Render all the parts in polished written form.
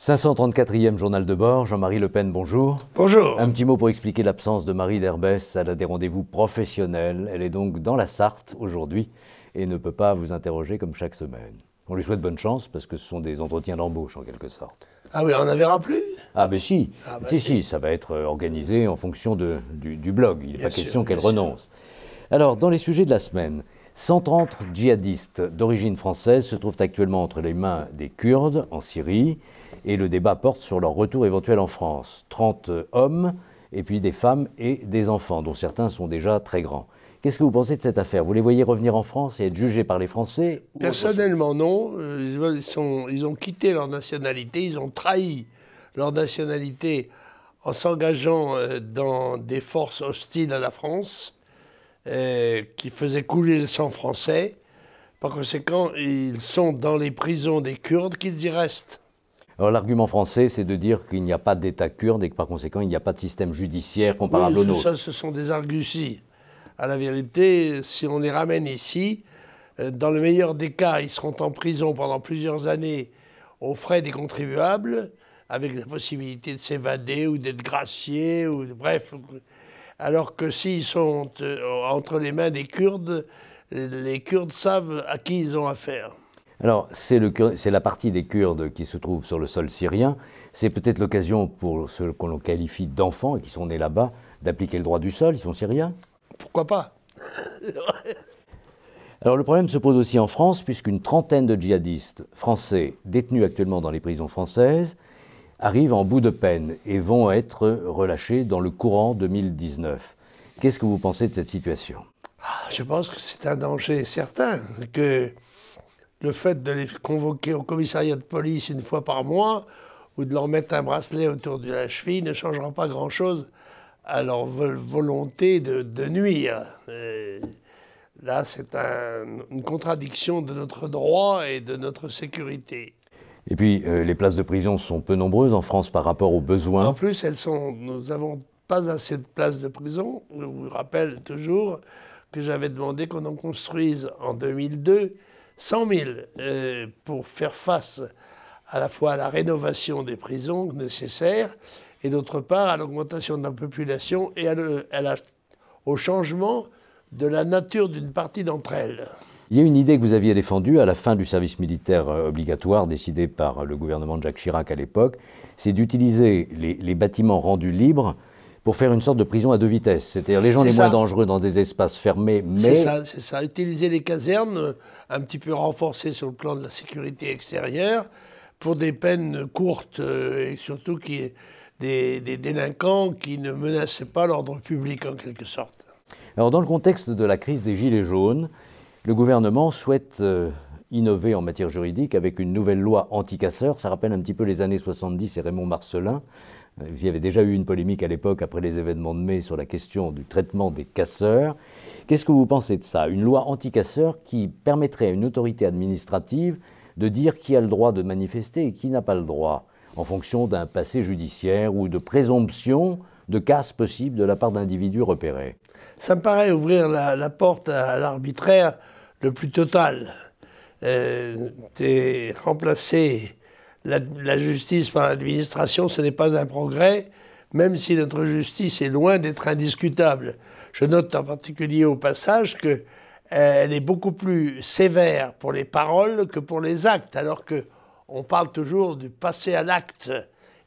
534e journal de bord, Jean-Marie Le Pen, bonjour. Bonjour. Un petit mot pour expliquer l'absence de Marie Derbès. Elle a des rendez-vous professionnels. Elle est donc dans la Sarthe aujourd'hui et ne peut pas vous interroger comme chaque semaine. On lui souhaite bonne chance parce que ce sont des entretiens d'embauche en quelque sorte. Ah oui, on n'en verra plus? Ah ben si, si, ça va être organisé en fonction du blog. Il n'est pas question qu'elle bien sûr. renonce. Alors, dans les sujets de la semaine, 130 djihadistes d'origine française se trouvent actuellement entre les mains des Kurdes en Syrie et le débat porte sur leur retour éventuel en France. 30 hommes et puis des femmes et des enfants, dont certains sont déjà très grands. Qu'est-ce que vous pensez de cette affaire? Vous les voyez revenir en France et être jugés par les Français? Personnellement, non. Ils ont quitté leur nationalité, ils ont trahi leur nationalité en s'engageant dans des forces hostiles à la France, qui faisaient couler le sang français. Par conséquent, ils sont dans les prisons des Kurdes, qu'ils y restent. Alors l'argument français, c'est de dire qu'il n'y a pas d'État kurde et que par conséquent, il n'y a pas de système judiciaire comparable au nôtre. Ça, ce sont des arguties. À la vérité, si on les ramène ici, dans le meilleur des cas, ils seront en prison pendant plusieurs années aux frais des contribuables, avec la possibilité de s'évader ou d'être graciés, ou bref. Alors que s'ils sont entre les mains des Kurdes, les Kurdes savent à qui ils ont affaire. Alors, c'est la partie des Kurdes qui se trouve sur le sol syrien. C'est peut-être l'occasion pour ceux qu'on qualifie d'enfants et qui sont nés là-bas d'appliquer le droit du sol. Ils sont syriens? Pourquoi pas? Alors le problème se pose aussi en France, puisqu'une trentaine de djihadistes français détenus actuellement dans les prisons françaises arrivent en bout de peine et vont être relâchés dans le courant 2019. Qu'est-ce que vous pensez de cette situation? Je pense que c'est un danger certain, que le fait de les convoquer au commissariat de police une fois par mois ou de leur mettre un bracelet autour de la cheville ne changera pas grand-chose à leur volonté de nuire. Là, c'est une contradiction de notre droit et de notre sécurité. Et puis, les places de prison sont peu nombreuses en France par rapport aux besoins. En plus, nous n'avons pas assez de places de prison. Je vous rappelle toujours que j'avais demandé qu'on en construise en 2002 100 000 pour faire face à la fois à la rénovation des prisons nécessaires et d'autre part à l'augmentation de la population et au changement de la nature d'une partie d'entre elles. Il y a une idée que vous aviez défendue à la fin du service militaire obligatoire décidé par le gouvernement de Jacques Chirac à l'époque, c'est d'utiliser les bâtiments rendus libres pour faire une sorte de prison à deux vitesses. C'est-à-dire les gens les moins dangereux dans des espaces fermés, mais... C'est ça. Utiliser les casernes un petit peu renforcées sur le plan de la sécurité extérieure pour des peines courtes et surtout des délinquants qui ne menaçaient pas l'ordre public en quelque sorte. Alors dans le contexte de la crise des Gilets jaunes, le gouvernement souhaite innover en matière juridique avec une nouvelle loi anti-casseurs. Ça rappelle un petit peu les années 70 et Raymond Marcellin. Il y avait déjà eu une polémique à l'époque, après les événements de mai, sur la question du traitement des casseurs. Qu'est-ce que vous pensez de ça? Une loi anti-casseurs qui permettrait à une autorité administrative de dire qui a le droit de manifester et qui n'a pas le droit, en fonction d'un passé judiciaire ou de présomption de casse possible de la part d'individus repérés. Ça me paraît ouvrir la porte à l'arbitraire le plus total. Remplacer la justice par l'administration, ce n'est pas un progrès, même si notre justice est loin d'être indiscutable. Je note en particulier au passage qu'elle est beaucoup plus sévère pour les paroles que pour les actes, alors qu'on parle toujours du passer à l'acte.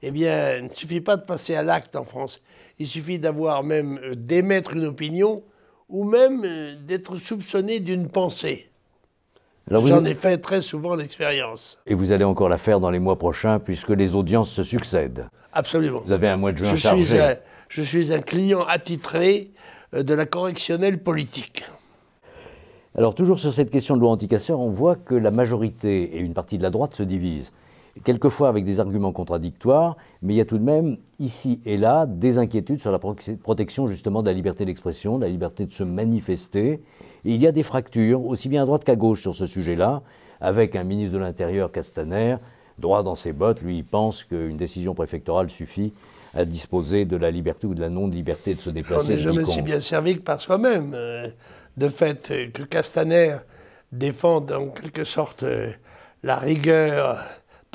Eh bien, il ne suffit pas de passer à l'acte en France. Il suffit d'émettre une opinion ou même d'être soupçonné d'une pensée. J'en ai fait très souvent l'expérience. Et vous allez encore la faire dans les mois prochains puisque les audiences se succèdent. Absolument. Vous avez un mois de juin chargé. Je suis un client attitré de la correctionnelle politique. Alors toujours sur cette question de loi anti-casseurs, on voit que la majorité et une partie de la droite se divisent. Quelquefois avec des arguments contradictoires, mais il y a tout de même, ici et là, des inquiétudes sur la protection justement de la liberté d'expression, de la liberté de se manifester. Et il y a des fractures, aussi bien à droite qu'à gauche sur ce sujet-là, avec un ministre de l'Intérieur, Castaner, droit dans ses bottes. Lui, il pense qu'une décision préfectorale suffit à disposer de la liberté ou de la non-liberté de se déplacer. On n'est jamais si bien servi que par soi-même. De fait, que Castaner défende en quelque sorte la rigueur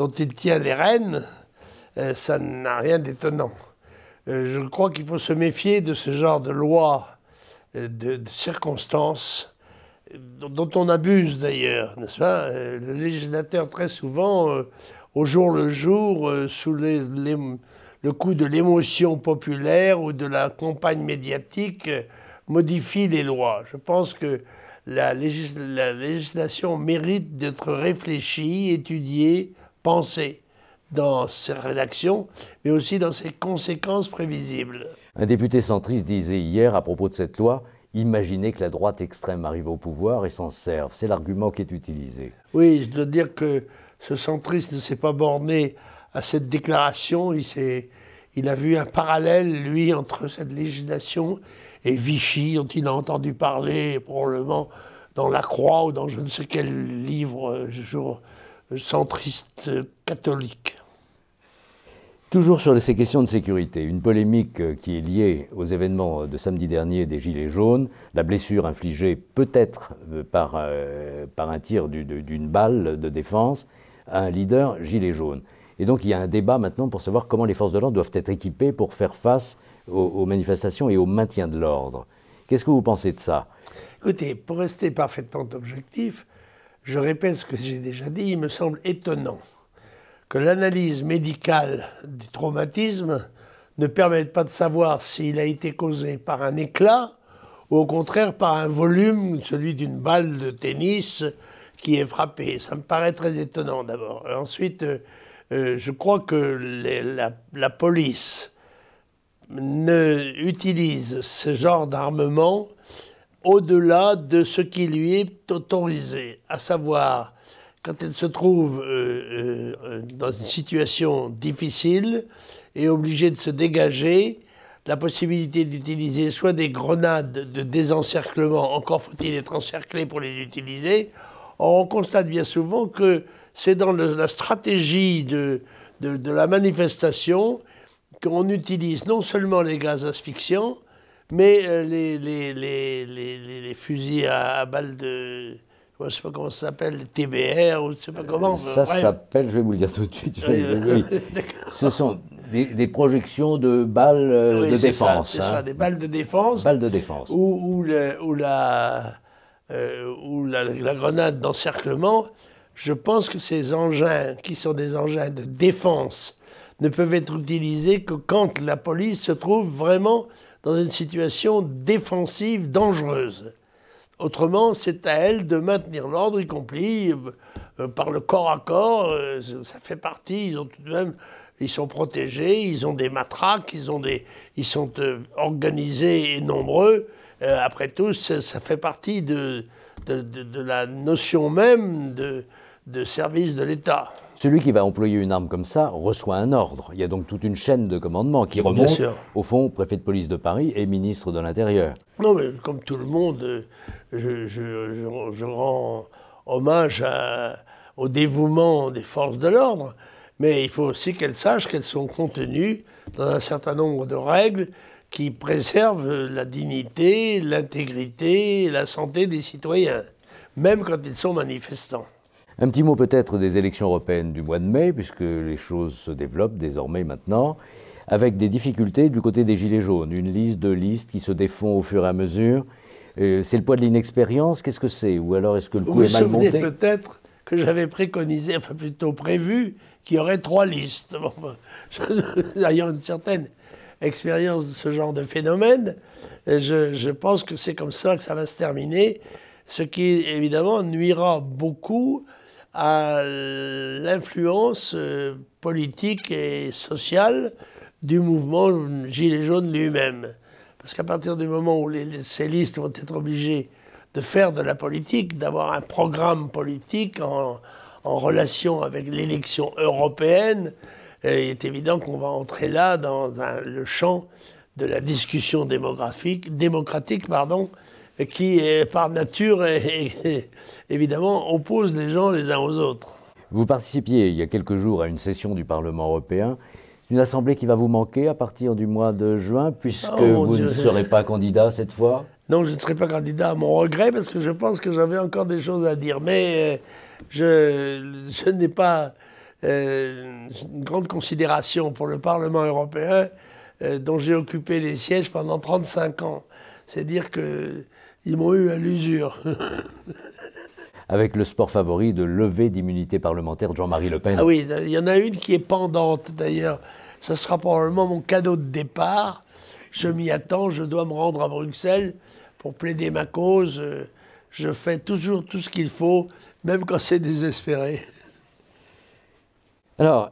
dont il tient les rênes, ça n'a rien d'étonnant. Je crois qu'il faut se méfier de ce genre de loi, de circonstances, dont on abuse d'ailleurs, n'est-ce pas? Le législateur, très souvent, au jour le jour, sous le coup de l'émotion populaire ou de la campagne médiatique, modifie les lois. Je pense que la législation mérite d'être réfléchie, étudiée, pensée dans ses rédactions, mais aussi dans ses conséquences prévisibles. Un député centriste disait hier à propos de cette loi, imaginez que la droite extrême arrive au pouvoir et s'en serve. C'est l'argument qui est utilisé. Oui, je dois dire que ce centriste ne s'est pas borné à cette déclaration. Il a vu un parallèle, lui, entre cette législation et Vichy, dont il a entendu parler probablement dans La Croix ou dans je ne sais quel livre centriste catholique. Toujours sur ces questions de sécurité, une polémique qui est liée aux événements de samedi dernier des Gilets jaunes, la blessure infligée peut-être par un tir d'une balle de défense à un leader Gilet jaune. Et donc il y a un débat maintenant pour savoir comment les forces de l'ordre doivent être équipées pour faire face aux manifestations et au maintien de l'ordre. Qu'est-ce que vous pensez de ça? Écoutez, pour rester parfaitement objectif, je répète ce que j'ai déjà dit, il me semble étonnant que l'analyse médicale du traumatisme ne permette pas de savoir s'il a été causé par un éclat ou au contraire par un volume, celui d'une balle de tennis qui est frappée. Ça me paraît très étonnant d'abord. Ensuite, je crois que la police utilise ce genre d'armement au-delà de ce qui lui est autorisé, à savoir quand elle se trouve dans une situation difficile et obligée de se dégager, la possibilité d'utiliser soit des grenades de désencerclement, encore faut-il être encerclé pour les utiliser. Or, on constate bien souvent que c'est dans la stratégie de la manifestation qu'on utilise non seulement les gaz asphyxiants, mais les fusils à balles de... Je ne sais pas comment ça s'appelle, TBR, ou je ne sais pas comment. Ça s'appelle, je vais vous le dire tout de suite, oui. Ce sont des projections de balles de défense. C'est ça, des balles de défense. Balles de défense. Ou la grenade d'encerclement. Je pense que ces engins, qui sont des engins de défense, ne peuvent être utilisés que quand la police se trouve vraiment dans une situation défensive dangereuse. Autrement, c'est à elle de maintenir l'ordre, y compris par le corps à corps. Ça fait partie. Ils sont protégés, ils ont des matraques, ils sont organisés et nombreux. Après tout, ça fait partie de la notion même de service de l'État. Celui qui va employer une arme comme ça reçoit un ordre. Il y a donc toute une chaîne de commandement qui remonte, au fond, au préfet de police de Paris et ministre de l'Intérieur. Non, mais comme tout le monde, je rends hommage au dévouement des forces de l'ordre, mais il faut aussi qu'elles sachent qu'elles sont contenues dans un certain nombre de règles qui préservent la dignité, l'intégrité et la santé des citoyens, même quand ils sont manifestants. Un petit mot peut-être des élections européennes du mois de mai, puisque les choses se développent désormais maintenant, avec des difficultés du côté des Gilets jaunes, une liste de listes qui se défont au fur et à mesure. C'est le poids de l'inexpérience, qu'est-ce que c'est? Ou alors est-ce que le coup est mal monté? Vous vous souvenez peut-être que j'avais préconisé, enfin plutôt prévu, qu'il y aurait 3 listes. Ayant une certaine expérience de ce genre de phénomène, je pense que c'est comme ça que ça va se terminer, ce qui évidemment nuira beaucoup à l'influence politique et sociale du mouvement Gilets jaunes lui-même. Parce qu'à partir du moment où ces listes vont être obligées de faire de la politique, d'avoir un programme politique en relation avec l'élection européenne, il est évident qu'on va entrer là dans le champ de la discussion démocratique, qui, par nature, évidemment, oppose les gens les uns aux autres. Vous participiez il y a quelques jours à une session du Parlement européen. C'est une assemblée qui va vous manquer à partir du mois de juin, puisque vous ne serez pas candidat cette fois? Non, je ne serai pas candidat à mon regret, parce que je pense que j'avais encore des choses à dire. Mais je n'ai pas une grande considération pour le Parlement européen, dont j'ai occupé les sièges pendant 35 ans. C'est dire qu'ils m'ont eu à l'usure. Avec le sport favori de levée d'immunité parlementaire de Jean-Marie Le Pen. Ah oui, il y en a une qui est pendante d'ailleurs. Ce sera probablement mon cadeau de départ. Je m'y attends, je dois me rendre à Bruxelles pour plaider ma cause. Je fais toujours tout ce qu'il faut, même quand c'est désespéré. Alors,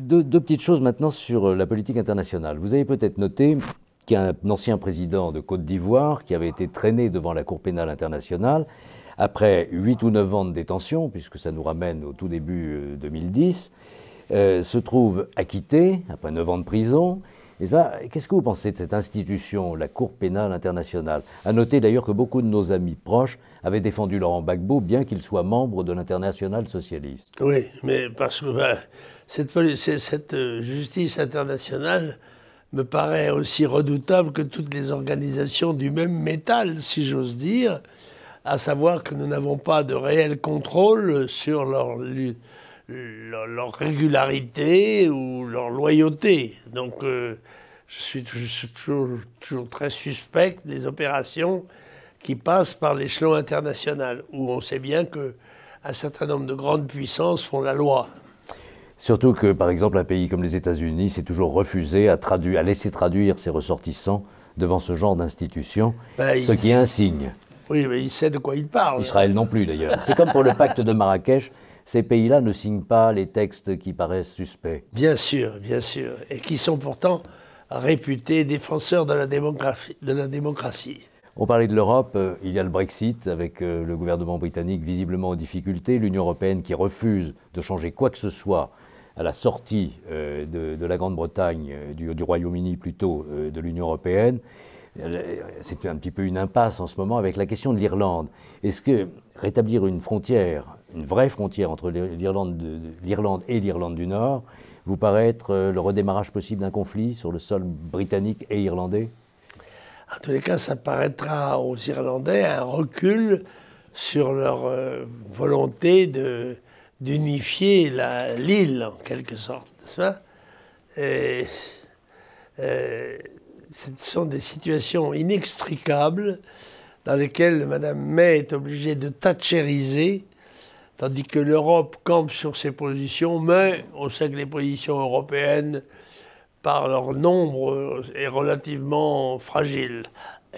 deux petites choses maintenant sur la politique internationale. Vous avez peut-être noté qu'il y a un ancien président de Côte d'Ivoire qui avait été traîné devant la Cour pénale internationale après 8 ou 9 ans de détention, puisque ça nous ramène au tout début 2010, se trouve acquitté après 9 ans de prison. Qu'est-ce que vous pensez de cette institution, la Cour pénale internationale? À noter d'ailleurs que beaucoup de nos amis proches avaient défendu Laurent Gbagbo, bien qu'il soit membre de l'Internationale socialiste. Oui, mais parce que cette justice internationale me paraît aussi redoutable que toutes les organisations du même métal, si j'ose dire, à savoir que nous n'avons pas de réel contrôle sur leur régularité ou leur loyauté. Donc je suis toujours très suspect des opérations qui passent par l'échelon international, où on sait bien qu'un certain nombre de grandes puissances font la loi. Surtout que, par exemple, un pays comme les États-Unis s'est toujours refusé à laisser traduire ses ressortissants devant ce genre d'institution, ce qui est un signe. Oui, mais il sait de quoi il parle. Israël non plus, d'ailleurs. C'est comme pour le pacte de Marrakech. Ces pays-là ne signent pas les textes qui paraissent suspects. Bien sûr, et qui sont pourtant réputés défenseurs de la démocratie. On parlait de l'Europe, il y a le Brexit avec le gouvernement britannique visiblement en difficulté, l'Union européenne qui refuse de changer quoi que ce soit à la sortie de la Grande-Bretagne, du Royaume-Uni plutôt, de l'Union européenne. C'est un petit peu une impasse en ce moment avec la question de l'Irlande. Est-ce que rétablir une frontière, une vraie frontière entre l'Irlande et l'Irlande du Nord, vous paraît être le redémarrage possible d'un conflit sur le sol britannique et irlandais? En tous les cas, ça paraîtra aux Irlandais un recul sur leur volonté d'unifier l'île, en quelque sorte, n'est-ce pas? Ce sont des situations inextricables dans lesquelles Mme May est obligée de thatchériser, tandis que l'Europe campe sur ses positions, mais on sait que les positions européennes, par leur nombre, est relativement fragile.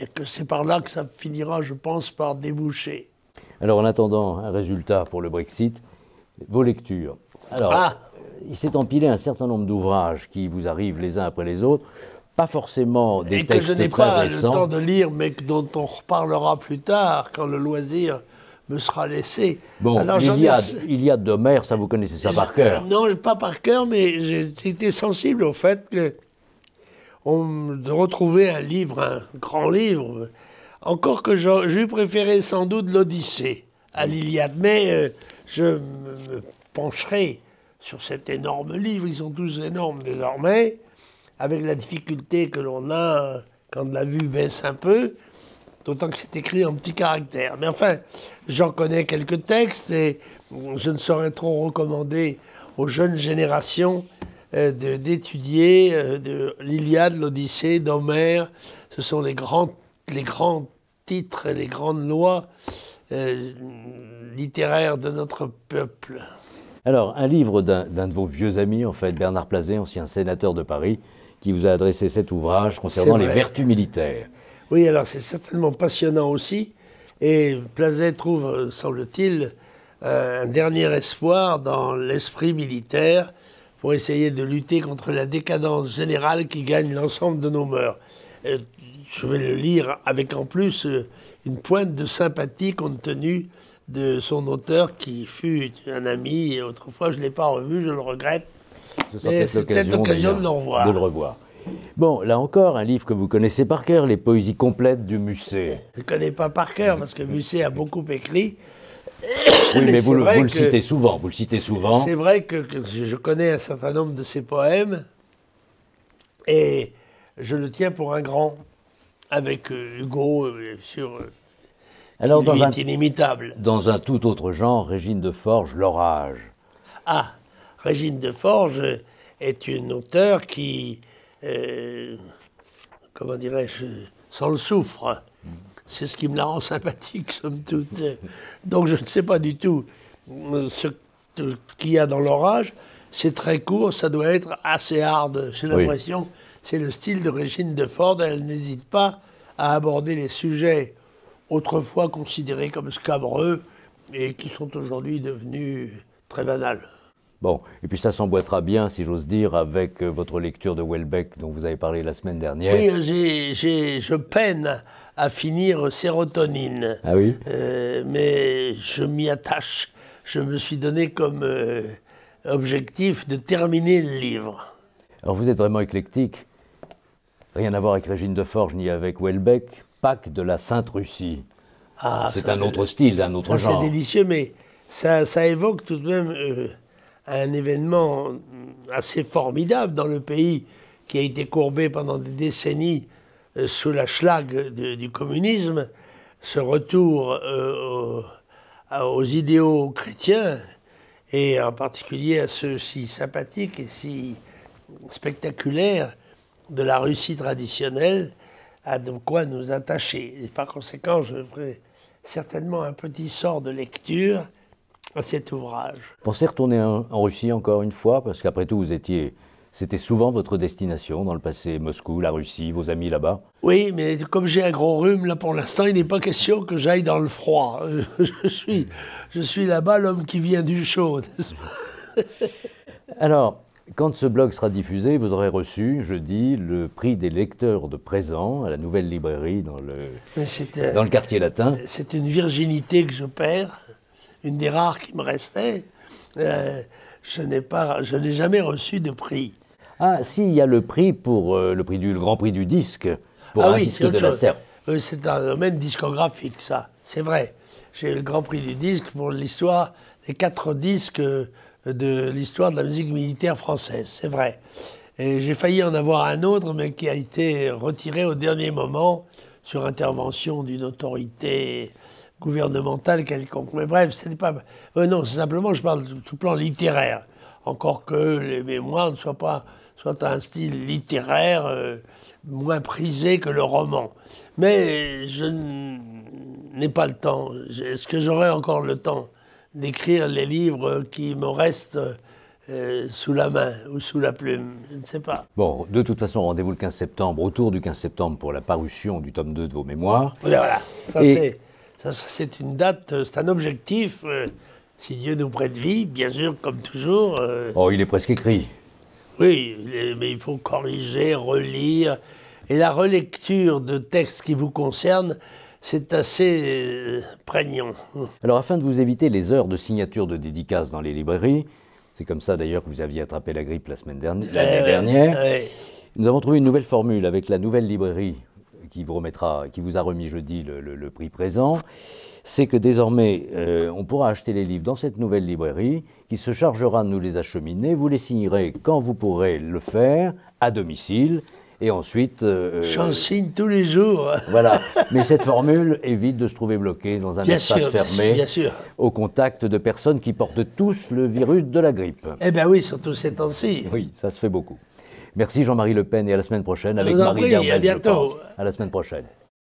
Et que c'est par là que ça finira, je pense, par déboucher. Alors, en attendant un résultat pour le Brexit, vos lectures. Alors, il s'est empilé un certain nombre d'ouvrages qui vous arrivent les uns après les autres, pas forcément des textes très récents. Et que je n'ai pas le temps de lire, mais dont on reparlera plus tard, quand le loisir me sera laissé. Bon, alors, l'Iliade d'Homère, ça vous connaissez ça par cœur? Non, pas par cœur, mais j'ai été sensible au fait de retrouver un livre, un grand livre, encore que j'ai préféré sans doute l'Odyssée à l'Iliade, mais je me pencherai sur cet énorme livre, ils sont tous énormes désormais, avec la difficulté que l'on a quand la vue baisse un peu, d'autant que c'est écrit en petits caractères. Mais enfin, j'en connais quelques textes et je ne saurais trop recommander aux jeunes générations d'étudier l'Iliade, l'Odyssée d'Homère. Ce sont les grands titres et les grandes lois littéraires de notre peuple. Alors, un livre d'un de vos vieux amis, en fait, Bernard Plazet, ancien sénateur de Paris, qui vous a adressé cet ouvrage concernant les vertus militaires. Oui, alors c'est certainement passionnant aussi. Et Plazet trouve, semble-t-il, un dernier espoir dans l'esprit militaire pour essayer de lutter contre la décadence générale qui gagne l'ensemble de nos mœurs. Je vais le lire avec en plus une pointe de sympathie compte tenu de son auteur qui fut un ami. Et autrefois, je ne l'ai pas revu, je le regrette. C'est peut-être l'occasion de le revoir. Bon, là encore, un livre que vous connaissez par cœur, Les poésies complètes de Musset. Je ne connais pas par cœur, parce que Musset a beaucoup écrit. Oui, mais vous le citez souvent, C'est vrai que je connais un certain nombre de ses poèmes, et je le tiens pour un grand, avec Hugo, bien sûr, alors, qui est inimitable. Dans un tout autre genre, Régine de Forges, L'Orage. Ah, Régine Deforges est une auteure qui, comment dirais-je, s'en le souffre. C'est ce qui me la rend sympathique, somme toute. Donc je ne sais pas du tout ce qu'il y a dans l'orage. C'est très court, ça doit être assez hard. J'ai l'impression, c'est le style de Régine Deforges. Elle n'hésite pas à aborder les sujets autrefois considérés comme scabreux et qui sont aujourd'hui devenus très banals. Bon, et puis ça s'emboîtera bien, si j'ose dire, avec votre lecture de Houellebecq dont vous avez parlé la semaine dernière. Oui, je peine à finir Sérotonine. Ah oui mais je m'y attache. Je me suis donné comme objectif de terminer le livre. Alors vous êtes vraiment éclectique. Rien à voir avec Régine Deforges ni avec Houellebecq. Pâques de la Sainte-Russie. Ah, c'est un autre style, un autre genre. C'est délicieux, mais ça évoque tout de même un événement assez formidable dans le pays qui a été courbé pendant des décennies sous la schlag du communisme, ce retour aux idéaux chrétiens, et en particulier à ceux si sympathiques et si spectaculaires de la Russie traditionnelle, à de quoi nous attacher. Et par conséquent, je ferai certainement un petit sort de lecture à cet ouvrage. Vous pensez retourner en Russie encore une fois? Parce qu'après tout, c'était souvent votre destination dans le passé, Moscou, la Russie, vos amis là-bas? Oui, mais comme j'ai un gros rhume, là pour l'instant, il n'est pas question que j'aille dans le froid. Je suis là-bas l'homme qui vient du chaud. Alors, quand ce blog sera diffusé, vous aurez reçu, jeudi, le prix des lecteurs de présent à la Nouvelle Librairie dans le quartier latin. C'est une virginité que je perds, une des rares qui me restait. Je n'ai jamais reçu de prix. Ah, si, il y a le prix pour le Grand Prix du disque, pour un disque de la Serpe. C'est un domaine discographique, ça, c'est vrai. J'ai eu le Grand Prix du disque pour l'histoire, les 4 disques de l'histoire de la musique militaire française, c'est vrai. Et j'ai failli en avoir un autre, mais qui a été retiré au dernier moment sur intervention d'une autorité gouvernementale quelconque. Mais bref, ce n'est pas... non, c'est simplement, je parle du plan littéraire. Encore que les mémoires ne soient un style littéraire moins prisé que le roman. Mais je n'ai pas le temps. Est-ce que j'aurai encore le temps d'écrire les livres qui me restent sous la main ou sous la plume? Je ne sais pas. Bon, de toute façon, rendez-vous le 15 septembre, autour du 15 septembre, pour la parution du tome 2 de vos mémoires. Voilà, c'est une date, c'est un objectif, si Dieu nous prête vie, bien sûr, comme toujours. Oh, il est presque écrit. Oui, mais il faut corriger, relire. Et la relecture de textes qui vous concernent, c'est assez prégnant. Alors, afin de vous éviter les heures de signature de dédicaces dans les librairies, c'est comme ça d'ailleurs que vous aviez attrapé la grippe l'année dernière, nous avons trouvé une nouvelle formule avec la Nouvelle Librairie qui vous a remis jeudi le prix présent. C'est que désormais, on pourra acheter les livres dans cette Nouvelle Librairie qui se chargera de nous les acheminer. Vous les signerez quand vous pourrez le faire, à domicile. Et ensuite... J'en signe tous les jours. Voilà. Mais cette formule évite de se trouver bloqué dans un espace fermé, bien sûr, au contact de personnes qui portent tous le virus de la grippe. Eh bien oui, surtout ces temps-ci. Oui, ça se fait beaucoup. Merci Jean-Marie Le Pen et à la semaine prochaine avec Marie Bermez. À bientôt. À la semaine prochaine.